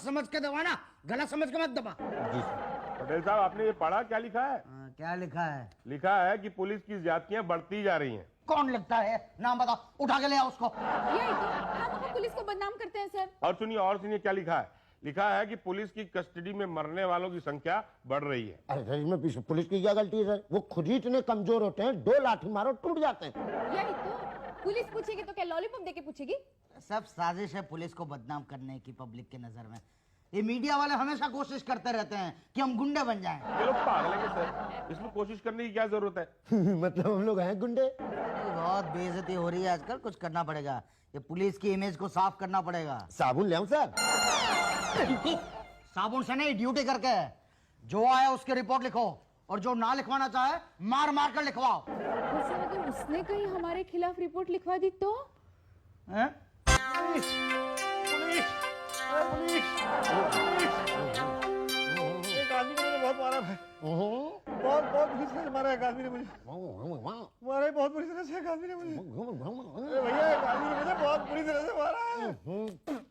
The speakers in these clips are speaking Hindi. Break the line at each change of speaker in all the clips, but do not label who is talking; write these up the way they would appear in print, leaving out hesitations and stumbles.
समझ के दबाना, गलत समझ के मत दबा।
जी सर।
पटेल साहब, आपने ये पढ़ा क्या लिखा है?
क्या लिखा है?
लिखा है कि पुलिस की ज्यादतियां बढ़ती जा रही हैं।
कौन लिखता है? नाम बताओ, उठा के ले आओ उसको।
यही तो हम पुलिस को बदनाम करते हैं सर।
और सुनिए क्या लिखा है। लिखा है कि पुलिस की कस्टडी में मरने वालों की संख्या बढ़ रही है।
अरे सर, इसमें पुलिस की क्या गलती है सर? वो खुद ही इतने कमजोर होते हैं, 2 लाठी मारो टूट जाते हैं।
यही तो, पुलिस पूछेगी तो क्या लॉलीपॉप देके पूछेगी?
सब साजिश है पुलिस को बदनाम करने की पब्लिक के नजर में। ये मीडिया वाले हमेशा कोशिश करते रहते हैं कि हम गुंडे बन जाएं।
ये लोग पागल हैं सर, इसमें कोशिश करने की क्या जरूरत है?
मतलब हम लोग हैं गुंडे?
बहुत बेइज्जती हो रही है आजकल, कुछ करना पड़ेगा। ये पुलिस की इमेज को साफ करना पड़ेगा।
साबुन ले आऊं सर?
साबुन से नहीं, ड्यूटी करके। जो आया उसकी रिपोर्ट लिखो, और जो ना लिखवाना चाहे मार मार कर लिखवाओ।
वैसे अगर उसने कहीं हमारे खिलाफ रिपोर्ट लिखवा दी तो?
हैं?
पुलिस! पुलिस! अरे पुलिस! एक आदमी ने मुझे बहुत मारा है। बहुत बुरी तरह से मारा है एक आदमी ने मुझे। मारा है बहुत बुरी तरह से एक आदमी ने मुझे। अरे भैया, एक आदमी ने मुझे बहुत बुरी तरह से मारा है।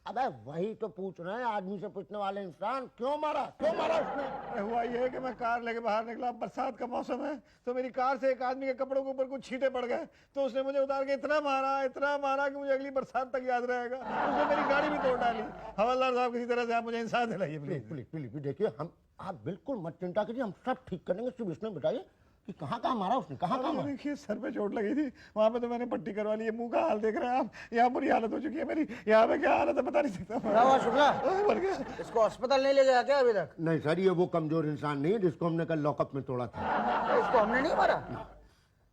अबे वही तो पूछ रहे हैं, आदमी से पूछने वाले इंसान, क्यों मारा उसने?
हुआ ये है कि मैं कार लेके बाहर निकला, बरसात का मौसम है, तो मेरी कार से एक आदमी के कपड़ों के ऊपर कुछ छींटे पड़ गए, तो उसने मुझे उतार के इतना मारा कि मुझे अगली बरसात तक याद रहेगा। उसने मेरी गाड़ी भी तोड़ डाली। हवलदार साहब, किसी तरह से आप मुझे इंसाफ दिलाइए प्लीज।
प्लीज देखिए, आप बिल्कुल मत चिंता कीजिए, हम सब ठीक करेंगे। सिर्फ इसमें बताइए कि कहाँ मारा उसने, कहाँ मारा?
देखिए, सर पे चोट लगी थी, वहाँ पे तो मैंने पट्टी करवा ली है। मुंह का हाल देख रहे हैं आप, यहाँ बुरी हालत हो चुकी है मेरी। यहाँ पे क्या हालत है बता नहीं सकता।
शुक्ला,
मर गया।
इसको अस्पताल नहीं ले गया क्या अभी तक?
नहीं सर, ये वो कमजोर इंसान नहीं है जिसको हमने कल लॉकअप में तोड़ा था।
इसको हमने नहीं मारा?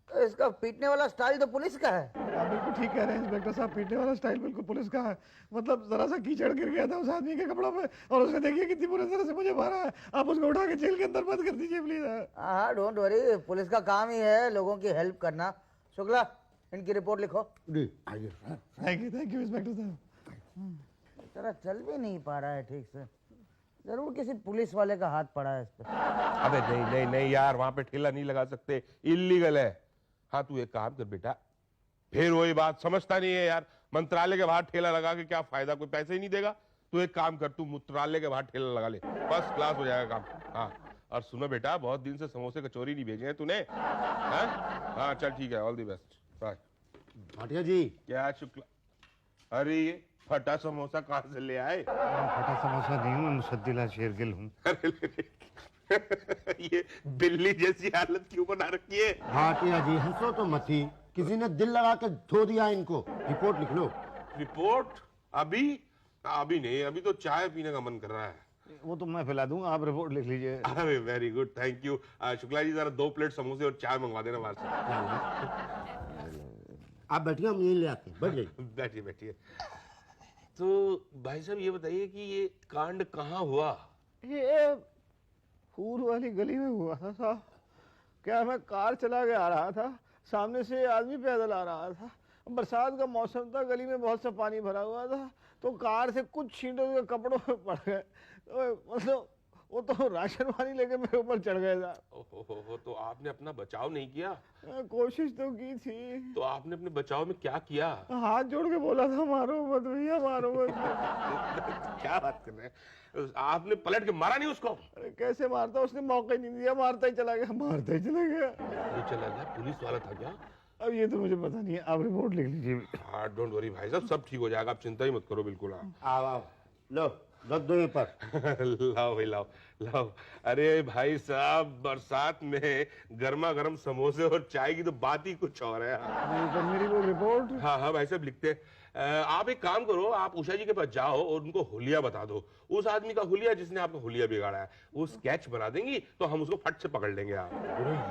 तो इसका पीटने वाला स्टाइल तो पुलिस का है।
आप बिल्कुल ठीक कह रहे हैं इंस्पेक्टर साहब, पीटने वाला स्टाइल बिल्कुल पुलिस का है। मतलब जरा सा कीचड़ गिर गया था उस आदमी के कपड़ों पे, और उसने देखिए कितनी बुरी तरह से मुझे मारा है। आप उसको उठा के जेल के अंदर बंद कर दीजिए प्लीज।
हाँ, डोंट वरी, पुलिस का काम ही है लोगों की हेल्प करना। शुक्ला, इनकी रिपोर्ट लिखो।
जी आइए सर।
थैंक यू इंस्पेक्टर साहब।
तेरा चल भी नहीं पा रहा है ठीक से, जरूर किसी पुलिस वाले का हाथ पड़ा है इस पे।
अबे नहीं यार, वहां पे ठेला नहीं लगा सकते, इलीगल है। हाँ, तू एक काम कर बेटा, फिर वही बात, समझता नहीं है यार। मंत्रालय के बाहर ठेला लगा के क्या फायदा, कोई पैसे ही नहीं देगा। तू एक काम कर, तू मंत्रालय के बाहर ठेला लगा ले, फर्स्ट क्लास हो जाएगा काम। हाँ, और सुनो बेटा, बहुत दिन से समोसे कचौरी नहीं भेजे हैं तूने। हाँ चल ठीक है, all the best, bye.
Bhatia ji.
क्या शुक्ला? अरे ये फटा समोसा कहाँ से ले आए?
फटा समोसा नहीं हूँ, मैं मुसद्दिला शेरगिल हूँ।
ये बिल्ली जैसी हालत क्यों बना रखी है?
भाटिया जी, हंसो तो मत ही, किसी ने दिल लगा के धो दिया इनको। रिपोर्ट लिख लो।
रिपोर्ट? अभी नहीं, अभी तो चाय पीने का मन कर रहा है।
वो तो मैं पिला दूंगा, आप रिपोर्ट लिख लीजिए।
अरे very good, thank you. Shukla ji, जरा 2 प्लेट समोसे और चाय मंगवा देना बाहर से।
आप बैठिए, हम यहीं ले आते हैं, बैठ जाइए।
बैठिए। तो भाई साहब, ये बताइए कि ये कांड कहाँ हुआ?
ये फूल वाली गली में हुआ था साहब। क्या मैं कार चला के आ रहा था, सामने से आदमी पैदल आ रहा था। बरसात का मौसम था, गली में बहुत सा पानी भरा हुआ था, तो कार से कुछ छींटे उसके कपड़ों में पड़ गए। तो मतलब वो तो राशन पानी लेके मेरे ऊपर चढ़ गए था।
ओहो, तो आपने अपना बचाव नहीं किया?
कोशिश तो की थी।
तो आपने अपने बचाव में क्या किया?
हाथ जोड़ के बोला था, मारो मत भैया, मारो मत।
क्या बात कर रहे हैं? आपने पलट के मारा नहीं उसको?
अरे कैसे मारता, उसने मौका ही नहीं दिया, मारता ही चला गया।
ये चला गया, पुलिस वाला था क्या?
अब ये तो मुझे पता नहीं है, आप रिपोर्ट लिख लीजिए।
हाँ, डोंट वरी भाई साहब, सब ठीक हो जाएगा, आप चिंता ही मत करो बिल्कुल।
आओ लो, रख दो ये पर।
लाओ भाई, लाओ। अरे भाई साहब, बरसात में गर्मा गर्म समोसे और चाय की तो बात ही कुछ और है।
तो मेरी वो रिपोर्ट।
हाँ भाई साहब, लिखते हैं। आप एक काम करो, आप उषा जी के पास जाओ और उनको हुलिया बता दो। उस आदमी का हुलिया जिसने आपका हुलिया बिगाड़ा है, वो स्केच बना देंगी तो हम उसको फट से पकड़ लेंगे। आप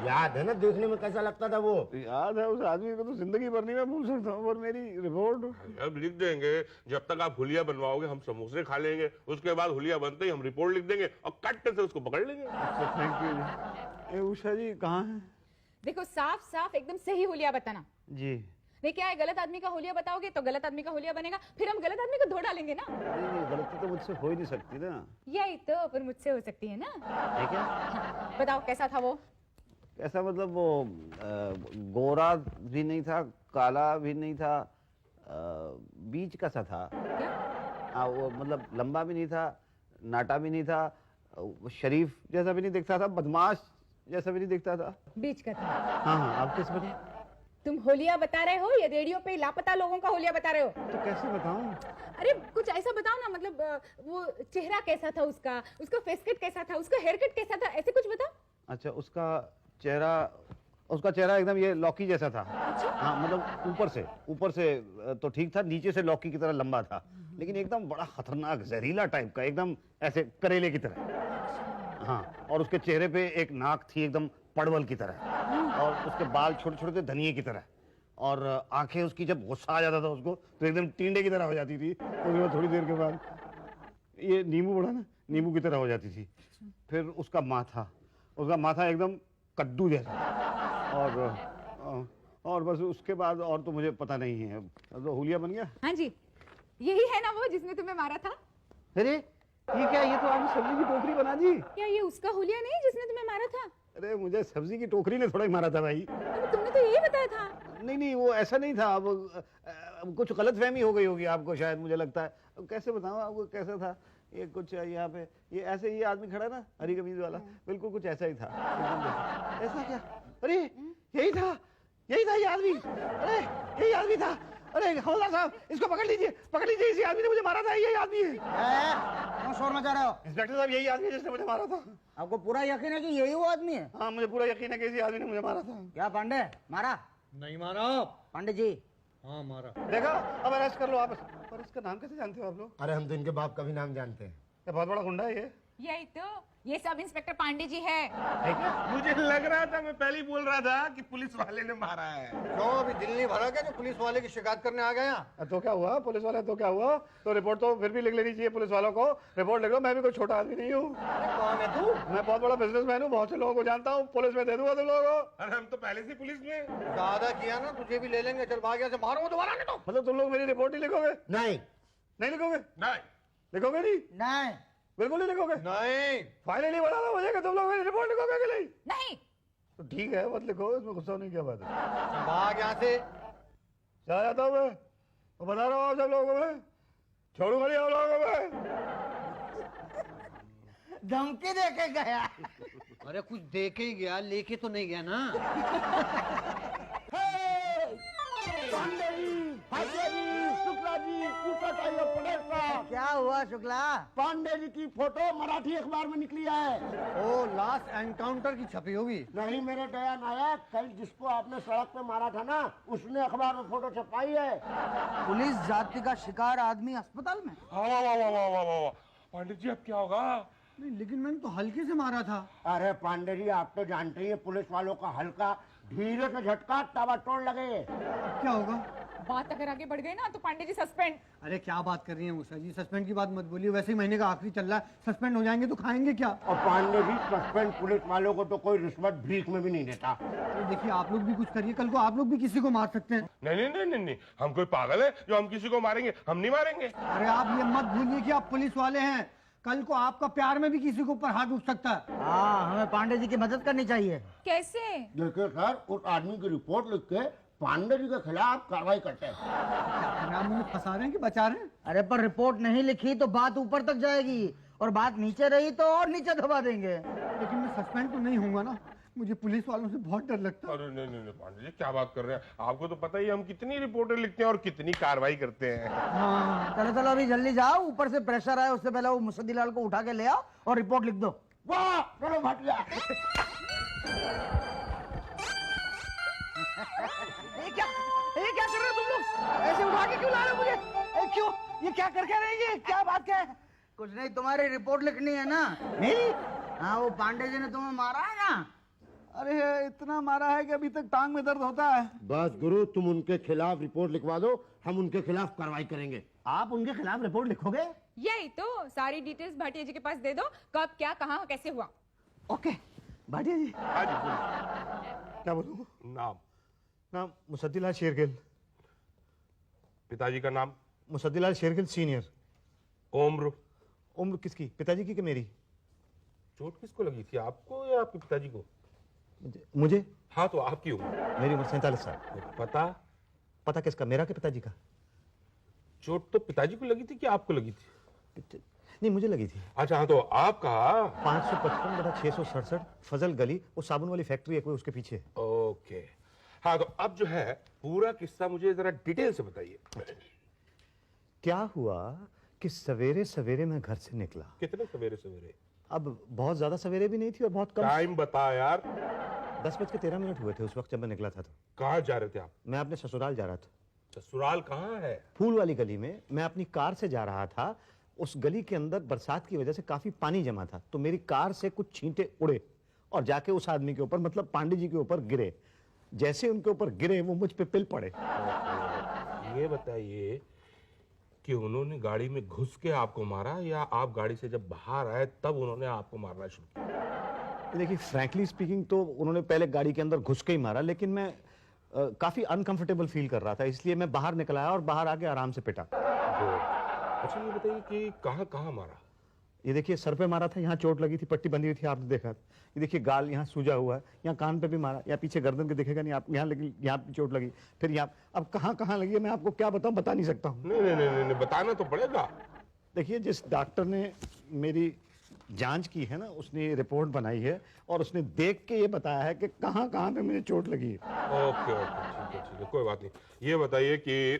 याद है ना देखने में कैसा लगता था वो?
याद है, उस आदमी को तो जिंदगी भर नहीं मैं भूल सकता हूँ। और मेरी रिपोर्ट
अब लिख देंगे, जब तक आप हुलिया बनवाओगे हम समोसे खा लेंगे, उसके बाद हुलिया बनते ही हम रिपोर्ट लिख देंगे और कट से उसको पकड़ लेंगे।
थैंक यू जी। उषा जी कहाँ है?
देखो, साफ एकदम सही हुलिया बताना
जी।
नहीं, क्या है, गलत आदमी का हुलिया बताओगे तो गलत आदमी का हुलिया बनेगा, फिर हम गलत आदमी को धो डालेंगे ना।
नहीं, गलती तो मुझसे हो ही नहीं सकती ना।
यही तो, पर मुझसे हो सकती है ना।
ठीक है।
हाँ, बताओ कैसा था वो?
कैसा मतलब? वो गोरा भी नहीं था, काला भी नहीं था, बीच का सा था।
क्या?
वो मतलब लंबा भी नहीं था, नाटा भी नहीं था, वो शरीफ जैसा भी नहीं दिखता था, बदमाश जैसा भी नहीं दिखता था।
बीच का था।
हाँ हाँ, आप कैसे बने?
तुम होलिया बता रहे हो या रेडियो पे लापता लोगों का होलिया बता रहे हो?
तो कैसे बताऊं?
अरे कुछ ऐसा बताओ ना, मतलब वो चेहरा कैसा था उसका, उसका फेस कट कैसा था, उसका हेयर कट कैसा था, ऐसे कुछ बताओ।
अच्छा, उसका चेहरा एकदम ये लौकी जैसा था। हाँ, मतलब ऊपर से तो ठीक था, नीचे से लौकी की तरह लंबा था, लेकिन एकदम बड़ा खतरनाक जहरीला टाइप का, एकदम ऐसे करेले की तरह। हाँ, और उसके चेहरे पे एक नाक थी एकदम परवल की तरह, और उसके बाल छोटे छोटे थे धनिये की तरह, और आंखें उसकी जब गुस्सा आ जाता था उसको तो एकदम टींडे की तरह हो जाती थी। उसके बाद थोड़ी देर के बाद ये नींबू बड़ा ना, नींबू की तरह हो जाती थी। फिर उसका माथा एकदम कद्दू जैसा, और बस उसके बाद और तो मुझे पता नहीं है। तो हुलिया बन गया।
हाँ जी, यही है ना वो जिसने तुम्हें मारा था?
अरे ये क्या, ये तो आपने सब्जी की टोकरी बना दी।
क्या ये उसका हुलिया नहीं जिसने तुम्हें मारा था?
अरे मुझे सब्जी की टोकरी ने थोड़ा ही मारा था भाई।
तुमने तो यही बताया था।
नहीं, वो ऐसा नहीं था। अब कुछ गलतफहमी हो गई होगी आपको शायद, मुझे लगता है। अब कैसे बताऊं आपको कैसा था ये? कुछ यहाँ पे ये ऐसे ये आदमी खड़ा ना, हरी कमीज वाला, बिल्कुल कुछ ऐसा ही था। ऐसा क्या? अरे यही था ये आदमी। अरे यही आदमी था। अरे हवलदार साहब, इसको पकड़ लीजिए, इसी आदमी ने मुझे मारा था, यही आदमी है।
क्यों शोर मचा रहे हो?
इंस्पेक्टर साहब, यही आदमी है जिसने मुझे मारा था।
आपको पूरा यकीन है कि यही वो आदमी है?
हाँ, मुझे पूरा यकीन है कि इसी आदमी ने मुझे मारा था।
क्या पांडे मारा?
नहीं मारा।
पांडे जी
हाँ मारा।
देखा, अब अरेस्ट कर लो आप। पर इसका नाम कैसे जानते हो आप लोग?
अरे हम तो इनके बाप का भी नाम जानते हैं।
ये बहुत बड़ा गुंडा है ये।
यही तो, ये सब इंस्पेक्टर पांडे जी है।
मुझे लग रहा था, मैं पहले ही बोल रहा था कि पुलिस वाले ने मारा है।
क्यों अभी दिल नहीं भरा क्या जो पुलिस वाले की शिकायत करने आ गए यहाँ?
तो क्या हुआ, पुलिस वाला तो क्या हुआ? तो रिपोर्ट तो फिर भी लिख लेनी चाहिए पुलिस वालों को। रिपोर्ट लिख लो, मैं भी कोई छोटा आदमी नहीं हूँ।
कौन है तू?
मैं बहुत बड़ा बिजनेसमैन हूँ, बहुत से लोगों को जानता हूँ। पुलिस में दे दूंगा तुम लोगों को।
अरे हम तो पहले से पुलिस में।
ज्यादा किया ना, तुझे भी ले लेंगे। चल भाग यहाँ से, मारो दोबारा नहीं तो।
मतलब तुम लोग मेरी रिपोर्ट नहीं लिखोगे?
नहीं,
नहीं लिखोगे?
नहीं,
लिखोगे नहीं?
नहीं,
बिल्कुल नहीं लिखोगे?
नहीं।
फाइनली बता दो मुझे कि तुम लोग मेरी रिपोर्ट लिखोगे कि नहीं?
नहीं।
तो ठीक है, मत लिखो, इसमें गुस्सा नहीं, क्या बात है।
भाग यहाँ से।
चला जाता हूँ मैं, तो बता रहा हूँ आप सब लोगों को, मैं छोड़ूंगा नहीं आप लोगों को मैं।
धमकी दे के गया।
अरे कुछ दे के ही गया, लेके तो नहीं गया ना।
शुक्ला जी, पूछा चाहिए पुलिस साहब।
क्या हुआ शुक्ला?
पांडे जी की फोटो मराठी अखबार में निकली है।
ओ, लास्ट एनकाउंटर की छपी होगी।
नहीं मेरे दया नायक, कल जिसको आपने सड़क पे मारा था ना, उसने अखबार में फोटो छपाई है।
पुलिस जाति का शिकार आदमी अस्पताल में?
वाह वाह वाह वाह वाह वाह वाह। पंडित जी, अब क्या होगा?
नहीं, लेकिन मैंने तो हल्के से मारा था।
अरे पांडे जी, आप तो जानते ही हैं पुलिस वालों का हल्का धीरे से झटका ताबड़तोड़ लगे।
अब क्या होगा?
बात अगर आगे बढ़ गई ना तो पांडे जी सस्पेंड।
अरे क्या बात कर रही हैं मूसा जी, सस्पेंड की बात मत बोलिए। वैसे ही महीने का आखिरी चल रहा है, सस्पेंड हो जाएंगे तो खाएंगे क्या?
और पांडे जी, सस्पेंड पुलिस वालों को तो कोई रिश्वत भीख में भी नहीं देता।
तो देखिए, आप लोग भी कुछ करिए, कल को आप लोग भी किसी को मार सकते हैं।
नहीं नहीं नहीं नहीं नहीं, हम कोई पागल है जो हम किसी को मारेंगे? हम नहीं मारेंगे।
अरे आप ये मत भूलिए कि आप पुलिस वाले हैं, कल को आपका प्यार में भी किसी के ऊपर हाथ उठ सकता है।
हाँ, हमें पांडे जी की मदद करनी चाहिए।
कैसे?
देखिए सर, उस आदमी की रिपोर्ट लिख के पांडे जी के खिलाफ कार्रवाई करते हैं।
आप मुझे फंसा रहे हैं कि बचा रहे हैं?
अरे पर रिपोर्ट नहीं लिखी तो बात ऊपर तक जाएगी, और बात नीचे रही तो और नीचे दबा देंगे।
लेकिन मैं सस्पेंड तो नहीं होऊंगा ना, मुझे पुलिस वालों से बहुत डर लगता है।
अरे नहीं नहीं नहीं पांडे जी, क्या बात कर रहे हैं? आपको तो पता ही है हम कितनी रिपोर्टें लिखते हैं और कितनी कार्रवाई करते हैं।
हाँ,
चलो चलो अभी जल्दी जाओ, ऊपर से प्रेशर आए उससे पहले वो मुसद्दीलाल को उठा के ले आओ और रिपोर्ट लिख दो।
वाह, चलो भटिया।
ये क्या कर रहे हो तुम लोग? ऐसे उठा के क्यों ला रहे हो मुझे? क्यों? ये क्या करके रहेंगे? क्या बात क्या है? कुछ नहीं, तुम्हारी रिपोर्ट लिखनी है ना। मेरी? हाँ, वो पांडे जी ने तुम्हें मारा है ना।
अरे इतना मारा है कि अभी तक टांग में दर्द होता है।
बस गुरु, तुम उनके खिलाफ रिपोर्ट लिखवा दो, हम उनके खिलाफ कार्रवाई करेंगे।
आप उनके खिलाफ रिपोर्ट लिखोगे?
यही तो, सारी डिटेल्स भाटिया जी के पास दे दो, कब क्या कहाँ कैसे हुआ।
ओके भाटिया जी।
हाँ जी, बोलिए।
क्या बोलूं?
नाम?
नाम मुसद्दीलाल शेरगिल।
पिताजी का नाम?
मुसद्दीलाल शेरगिल सीनियर।
उम्र?
उम्र किसकी, पिताजी की कि मेरी?
चोट किसको लगी थी, आपको या आपके पिताजी को?
मुझे?
हाँ, तो आपकी उम्र?
मेरी उम्र 47 साल।
पता?
पता किसका, मेरा कि पिताजी का?
चोट तो पिताजी को लगी थी कि आपको लगी थी?
नहीं, मुझे लगी थी।
अच्छा हाँ, तो आपका
555/667 फजल गली, वो साबुन वाली फैक्ट्री है कोई, उसके पीछे।
ओके। हाँ, तो अब जो है पूरा किस्सा मुझे जरा डिटेल से बताइए।
क्या हुआ कि सवेरे सवेरे मैं घर से निकला।
कितने सवेरे सवेरे?
अब बहुत ज्यादा सवेरे भी नहीं थी और बहुत कम।
टाइम बता यार।
10:13 हुए थे उस वक्त जब मैं निकला था। तो
कहाँ जा रहे थे आप?
मैं अपने ससुराल जा रहा था।
ससुराल कहाँ है?
फूल वाली गली में। मैं अपनी कार से जा रहा था। उस गली के अंदर बरसात की वजह से काफी पानी जमा था, तो मेरी कार से कुछ छींटे उड़े और जाके उस आदमी के ऊपर, मतलब पांडे जी के ऊपर गिरे। जैसे उनके ऊपर गिरे वो मुझ पे पिल पड़े।
ये बताइए कि उन्होंने गाड़ी में घुस के आपको मारा या आप गाड़ी से जब बाहर आए तब उन्होंने आपको मारना शुरू किया?
देखिए, फ्रैंकली स्पीकिंग तो उन्होंने पहले गाड़ी के अंदर घुस के ही मारा, लेकिन मैं काफी अनकंफर्टेबल फील कर रहा था, इसलिए मैं बाहर निकल आया और बाहर आके आराम से पिटा।
अच्छा ये बताइए कि कहाँ कहाँ मारा?
ये देखिए, सर पे मारा था, यहाँ चोट लगी थी, पट्टी बंधी हुई थी, आपने देखा। ये देखिए, गाल यहाँ सूजा हुआ है, यहाँ कान पे भी मारा, या पीछे गर्दन के दिखेगा नहीं आप, यहाँ लगी, यहाँ पे चोट लगी, फिर यहाँ। अब कहाँ कहाँ लगी है मैं आपको क्या बताऊँ, बता नहीं सकता हूँ।
नहीं, बताना तो पड़ेगा।
देखिए, जिस डॉक्टर ने मेरी जांच की है ना, उसने रिपोर्ट बनाई है और उसने देख के ये बताया है कि कहाँ कहाँ पे मुझे चोट लगी है।
ओके ठीक है, कोई बात नहीं। ये बताइए कि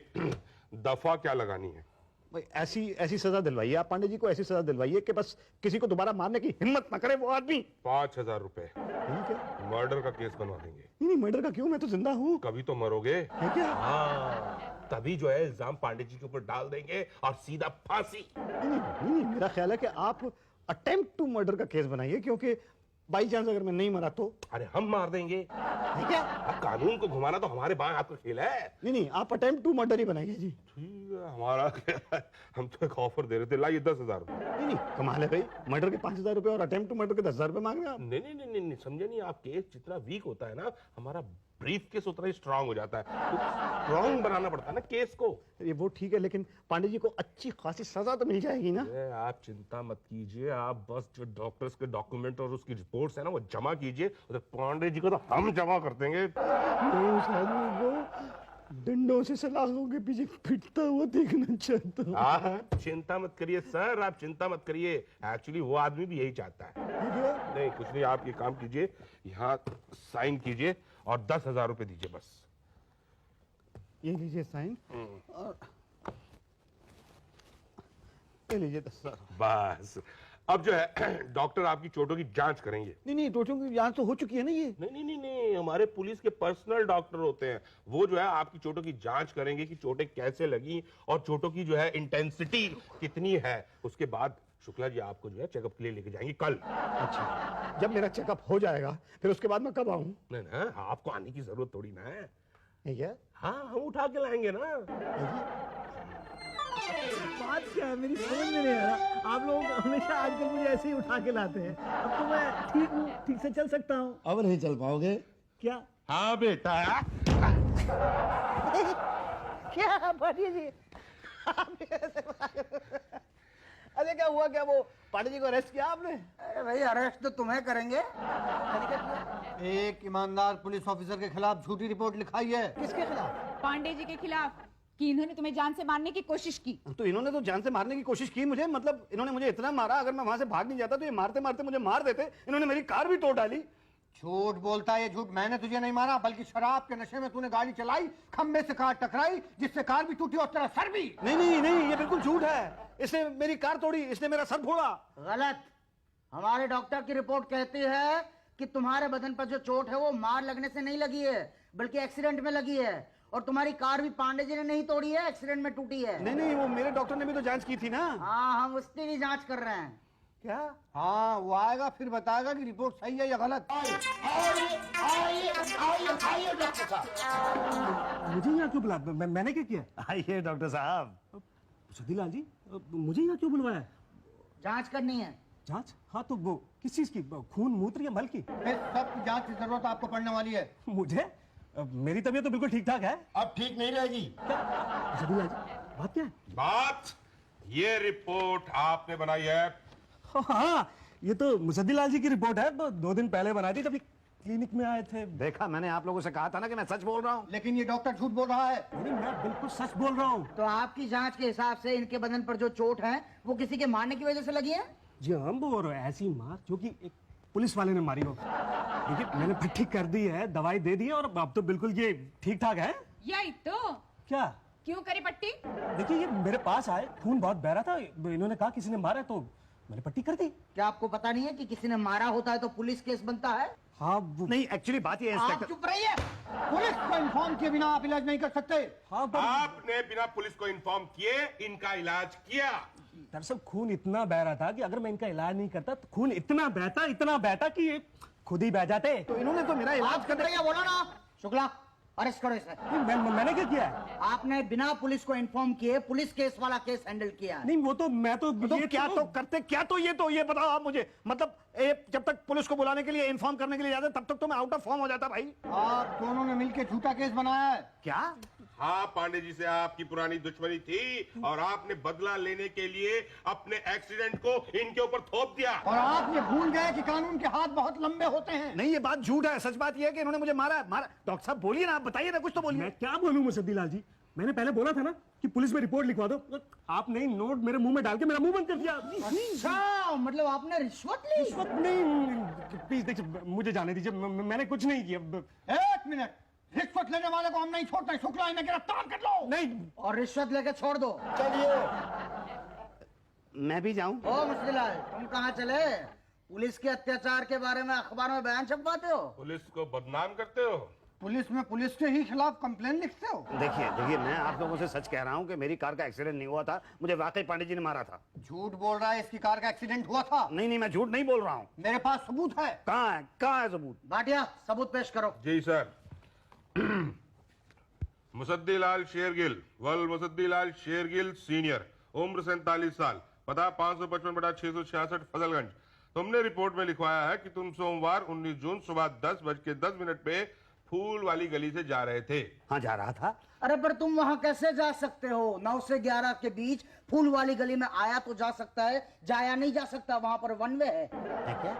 दफा क्या लगानी है?
भाई ऐसी सजा दिलवाइए आप पांडे जी को, ऐसी सजा दिलवाइए कि बस किसी को दोबारा मारने की हिम्मत ना करे वो आदमी।
5,000 रुपए
ठीक है।
मर्डर का केस बनवा देंगे।
नहीं, मर्डर का क्यों, मैं तो जिंदा हूँ।
कभी तो मरोगे।
है क्या?
हाँ, तभी जो है इल्जाम पांडे जी के ऊपर डाल देंगे और सीधा फांसी।
नहीं, मेरा ख्याल है कि आप अटेम्प्ट टू मर्डर का केस बनाइए, क्योंकि बाई चांस अगर मैं नहीं मरा तो।
अरे हम मार देंगे।
है क्या?
अब कानून को घुमाना तो हमारे बाएं हाथ का खेल है।
नहीं, आप अटेम्प्ट टू मर्डर ही बनाइए जी।
ठीक है, हमारा क्या है? हम तो एक ऑफर दे रहे थे, लाइए 10,000 रुपए।
नहीं, कमाल है भाई, मर्डर के 5,000 रुपए और अटेम्प्ट टू मर्डर के 10,000 रुपए मांग रहे हैं आप।
नहीं, समझे नहीं आप? केस जितना वीक होता है ना, हमारा ब्रीफ केस उतना ही स्ट्रांग हो जाता है। तो स्ट्रांग बनाना पड़ता है ना केस को।
ये वो ठीक है, लेकिन पांडे जी को अच्छी खासी सजा तो मिल जाएगी ना।
आप चिंता मत कीजिए, आप बस जो डॉक्टर्स के डॉक्यूमेंट और उसकी रिपोर्ट्स है ना वो जमा कीजिए, उधर पांडे जी को तो हम जमा कर देंगे।
मैं उस आदमी को डंडों से सलाखों के पीछे पिटता हुआ देखना चाहता हूँ।
हाँ, चिंता मत करिए सर, आप चिंता मत करिए। एक्चुअली वो आदमी भी यही चाहता है। नहीं कुछ नहीं, आप ये काम कीजिए, यहाँ साइन कीजिए और 10,000 रुपए दीजिए बस।
ये लीजिए साइन और ये लीजिए 10,000।
बस अब जो है डॉक्टर आपकी चोटों की जांच करेंगे।
नहीं, चोटों की जांच तो हो चुकी है ना ये।
नहीं, हमारे पुलिस के पर्सनल डॉक्टर होते हैं, वो जो है आपकी चोटों की जांच करेंगे कि चोटें कैसे लगी और चोटों की जो है इंटेंसिटी कितनी है। उसके बाद शुक्ला जी आपको जो है चेकअप के लिए लेके जाएंगे कल।
अच्छा, जब मेरा चेकअप हो जाएगा फिर उसके बाद मैं कब आऊँ?
नहीं, आपको आने की जरूरत थोड़ी ना है।
है क्या?
हाँ, हम उठा के लाएंगे ना।
बात क्या है, मेरी समझ में नहीं आ रहा। आप लोग हमेशा आजकल मुझे ऐसे ही उठा के लाते हैं। अब तो मैं ठीक हूँ, ठीक से चल सकता हूँ।
अब नहीं चल पाओगे।
क्या
हाँ बेटा।
क्या पांडे जी?
अरे क्या हुआ, क्या वो पांडे जी को अरेस्ट किया आपने?
अरे भाई, अरेस्ट तो तुम्हें करेंगे।
एक ईमानदार पुलिस ऑफिसर के खिलाफ झूठी रिपोर्ट लिखाई है।
किसके खिलाफ?
पांडे जी के खिलाफ कि इन्होंने तुम्हें जान से मारने की कोशिश की।
तो इन्होंने तो जान से मारने की कोशिश की मुझे, मतलब इन्होंने मुझे इतना मारा, अगर मैं वहां से भाग नहीं जाता तो ये मारते मारते मुझे मार देते। इन्होंने मेरी कार भी तोड़ डाली।
झूठ बोलता है ये, झूठ। मैंने तुझे नहीं मारा, बल्कि शराब के नशे में तूने गाड़ी चलाई, खंबे से कार टकराई, जिससे कार भी टूटी और तेरा सर भी।
नहीं, ये बिल्कुल झूठ है। इसने मेरी कार तोड़ी, इसने मेरा सर फोड़ा।
गलत। हमारे डॉक्टर की रिपोर्ट कहती है कि तुम्हारे बदन पर जो चोट है वो मार लगने से नहीं लगी है, बल्कि एक्सीडेंट में लगी है। और तुम्हारी कार भी पांडे जी ने नहीं तोड़ी है, एक्सीडेंट में टूटी है।
नहीं, वो मेरे डॉक्टर ने भी तो जांच की थी ना।
हाँ, हम उसकी भी जांच कर रहे हैं।
क्या?
हाँ, वो आएगा फिर बताएगा कि रिपोर्ट सही है या गलत।
मुझे यहाँ क्यों बुला? मैंने क्या किया?
आइए डॉक्टर साहब।
सतीलाल जी, मुझे यहाँ क्यों बुलवाया?
जांच करनी है।
जांच? हाँ, तो वो किस चीज की? खून, मूत्र या मल की?
फिर सबकी जांच की जरूरत आपको पड़ने वाली है।
मुझे? मेरी तबीयत तो बिल्कुल ठीक ठाक है।
अब ठीक नहीं रहेगी।
सतीलाल जी, बात क्या है?
बात ये रिपोर्ट आपने बनाई है?
हाँ, ये तो मुसद्दीलाल जी की रिपोर्ट है, 2 दिन पहले बनाई थी, तभी क्लिनिक में आए थे।
देखा, मैंने आप लोगों से कहा था ना कि मैं सच बोल रहा हूँ।
लेकिन ये डॉक्टर झूठ बोल रहा है।
नहीं, मैं बिल्कुल सच बोल रहा हूँ।
तो आपकी जांच के हिसाब से इनके बदन पर जो चोट है वो किसी के मारने की वजह से लगी है?
जी हाँ, वो ऐसी मार जो कि एक पुलिस वाले ने मारी हो। देखिए, मैंने पट्टी कर दी है, दवाई दे दी है और अब तो बिल्कुल ये ठीक ठाक है।
यही तो।
क्या?
क्यों करी पट्टी?
देखिए, ये मेरे पास आए, खून बहुत बह रहा था, इन्होंने कहा किसी ने मारा है, तो मैंने पट्टी कर दी।
क्या आपको पता नहीं है कि किसी ने मारा होता है तो पुलिस केस बनता है?
हाँ, वो
नहीं, एक्चुअली बात ये है
आप
इंस्पेक्टर।
चुप रहिए। पुलिस को इन्फॉर्म किए बिना आप इलाज नहीं कर सकते।
हाँ,
आपने बिना पुलिस को इन्फॉर्म किए इनका इलाज किया।
दरअसल खून इतना बह रहा था कि अगर मैं इनका इलाज नहीं करता तो खून इतना बहता कि ये खुद ही बह जाते।
तो इन्होंने तो मेरा इलाज
आप चुप रहिए, बोलो ना। शुक्ला, अरेस्ट करो इसे।
मैंने क्या किया है?
आपने बिना पुलिस को इन्फॉर्म किए पुलिस केस वाला केस हैंडल किया है।
नहीं, वो तो मैं तो
तो क्या तो करते, क्या तो ये बताओ आप मुझे। मतलब जब तक पुलिस को बुलाने के लिए, इन्फॉर्म करने के लिए जाते, तब तक तो मैं आउट ऑफ फॉर्म हो जाता भाई।
आप दोनों ने मिलकर झूठा केस बनाया है।
क्या?
हाँ, पांडे जी से आपकी पुरानी दुश्मनी थी और आपने बदला लेने के लिए अपने एक्सीडेंट को इनके ऊपर थोप दिया।
और आप ये भूल गए कि कानून के हाथ बहुत लंबे होते हैं।
नहीं, ये बात झूठ है। सच बात ये है कि इन्होंने मुझे मारा। डॉक्टर साहब बोलिए ना, आप बताइए ना, कुछ तो बोलिए।
मैं क्या बोलूं मुसद्दीलाल जी? मैंने पहले बोला था ना कि पुलिस में रिपोर्ट लिखवा दो। आपने नोट मेरे मुंह में डाल के मेरा मुंह बंद कर दिया।
अच्छा, मतलब आपने रिश्वत ली?
रिश्वत नहीं, प्लीज देखिए, मुझे जाने दीजिए, मैंने कुछ नहीं किया।
एक मिनट, रिश्वत लेने वाले को हम नहीं छोड़ते। शुक्ला, इन्हें गिरफ्तार कर लो।
नहीं,
और रिश्वत लेके छोड़ दो।
मैं भी जाऊं?
ओ मुश्किलाल, तुम कहाँ चले? पुलिस के अत्याचार के बारे में अखबार में बयान छपवाते हो?
पुलिस को बदनाम करते हो।
पुलिस में पुलिस के ही खिलाफ कंप्लेन लिखते हो?
देखिए, मैं आप लोगों से सच कह रहा हूं कि मेरी कार का एक्सीडेंट नहीं हुआ था। मुझे वाकई पांडे जी ने मारा था।
झूठ बोल रहा है, इसकी कार का एक्सीडेंट हुआ था।
नहीं, मैं झूठ नहीं बोल रहा हूँ।
मेरे पास सबूत है।
कहाँ है सबूत?
भाटिया, सबूत पेश करो।
जी सर। मुसद्दीलाल शेरगिल, वल मुसद्दीलाल शेरगिल सीनियर, उम्र 47 साल, पता 555/666 फजलगंज। तुमने रिपोर्ट में लिखवाया है कि तुम सोमवार 19 जून सुबह 10:10 पे फूल वाली गली से जा रहे थे।
हाँ, जा रहा था।
अरे पर तुम वहां कैसे जा सकते हो? 9 से 11 के बीच फूल वाली गली में आया तो जा सकता है, जाया नहीं जा सकता, वहां पर वन वे है।
क्या?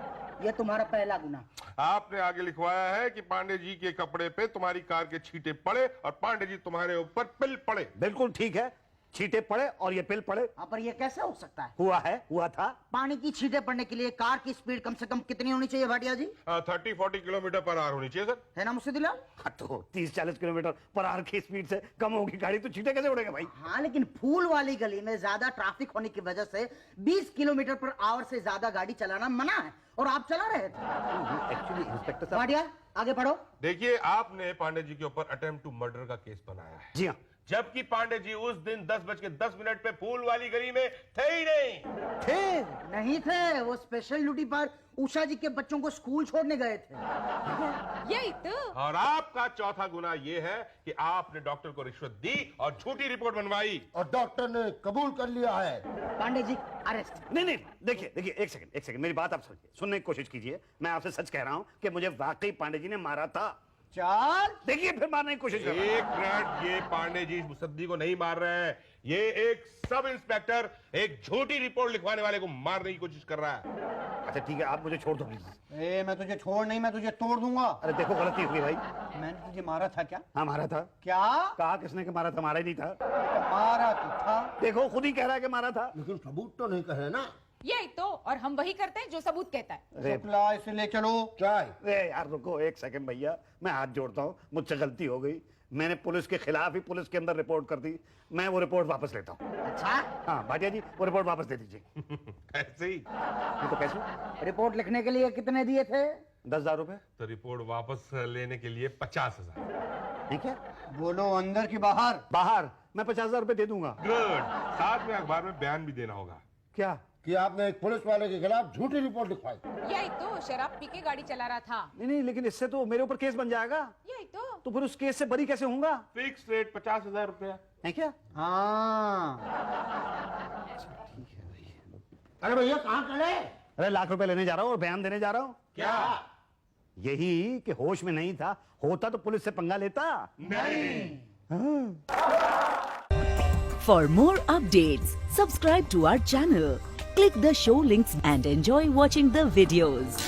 ये तुम्हारा पहला गुना।
आपने आगे लिखवाया है कि पांडे जी के कपड़े पे तुम्हारी कार के छींटे पड़े और पांडे जी तुम्हारे ऊपर पिल पड़े।
बिल्कुल ठीक है, छींटे पड़े और ये पिल पड़े।
हाँ, पर ये कैसे हो सकता है?
हुआ था।
पानी की छींटे पड़ने के लिए कार की स्पीड कम से कम कितनी होनी चाहिए भाटिया जी?
30-40 किलोमीटर पर आवर होनी चाहिए सर।
है ना मुश्किलाल?
हाँ, तो 30-40 किलोमीटर पर आवर की स्पीड से कम होगी गाड़ी, तो छींटे कैसे उड़ेगा भाई?
हाँ, लेकिन फूल वाली गली में ज्यादा ट्रैफिक होने की वजह से 20 किलोमीटर पर आवर से ज्यादा गाड़ी चलाना मना है और आप चला रहे थे।
एक्चुअली इंस्पेक्टर साहब।
भाटिया, आगे पढ़ो।
देखिए, आपने पांडे जी के ऊपर अटेम्प्ट टू मर्डर का केस बनाया है।
जी हाँ।
जबकि पांडे जी उस दिन 10:10 पे फूल वाली गली में थे ही नहीं।
थे? नहीं थे, वो स्पेशल ड्यूटी पर उषा जी के बच्चों को स्कूल छोड़ने गए थे।
यही तो।
और आपका चौथा गुना ये है कि आपने डॉक्टर को रिश्वत दी और झूठी रिपोर्ट बनवाई।
और डॉक्टर ने कबूल कर लिया है।
पांडे जी अरेस्ट।
नहीं, देखिए, एक सेकंड, मेरी बात आप समझिए, सुनने की कोशिश कीजिए। मैं आपसे सच कह रहा हूं कि मुझे वाकई पांडे जी ने मारा था।
चाल,
देखिए, फिर मारने की कोशिश कर रहा हूं।
एक मिनट, ये पांडे जी मुसद्दी को नहीं मार रहे हैं। ये एक सब इंस्पेक्टर एक झूठी रिपोर्ट लिखवाने वाले को मारने की कोशिश कर रहा है।
अच्छा ठीक है, आप मुझे छोड़ दो प्लीज।
मैं तुझे छोड़ नहीं, मैं तुझे तोड़ दूंगा।
अरे देखो, गलती हुई भाई।
मैंने तुझे मारा था क्या?
हाँ, मारा था।
क्या
कहा किसने कि मारा था? मारा ही नहीं था।
मारा तो था।
देखो, खुद ही कह रहा है कि मारा था।
लेकिन सबूत तो नहीं कहे ना।
यही तो, और हम वही करते हैं जो सबूत कहता है।
अरे
शुक्ला, इसे ले चलो।
क्या है?
अरे यार रुको एक सेकंड भैया, मैं हाथ जोड़ता हूँ, मुझसे गलती हो गई। मैंने पुलिस के खिलाफ ही पुलिस के अंदर रिपोर्ट कर दी। मैं वो रिपोर्ट वापस लेता हूँ।
अच्छा,
हाँ भाटिया जी, वो रिपोर्ट वापस दे दीजिए।
ऐसे ही
ये तो कैसे?
रिपोर्ट लिखने के लिए कितने दिए थे?
10,000 रुपए।
तो रिपोर्ट वापस लेने के लिए 50,000।
ठीक है,
बोलो अंदर की बाहर?
बाहर। मैं 50,000 रुपए दे दूंगा।
गुड। साथ में अखबार में बयान भी देना होगा।
क्या?
कि आपने एक पुलिस वाले के खिलाफ झूठी रिपोर्ट लिखवाई।
यही तो, शराब पी के गाड़ी चला रहा था।
नहीं, लेकिन इससे तो मेरे ऊपर केस बन जाएगा।
यही तो।
फिर उस केस से बरी कैसे होऊंगा?
फिक्स रेट 50,000 रुपया
है क्या?
हाँ।
अरे भैया कहाँ चले?
अरे लाख रुपए लेने जा रहा हूँ और बयान देने जा रहा हूँ।
क्या?
यही कि होश में नहीं था, होता तो पुलिस से पंगा लेता।
नहीं।
For more updates, subscribe to our channel, click the show links and enjoy watching the videos.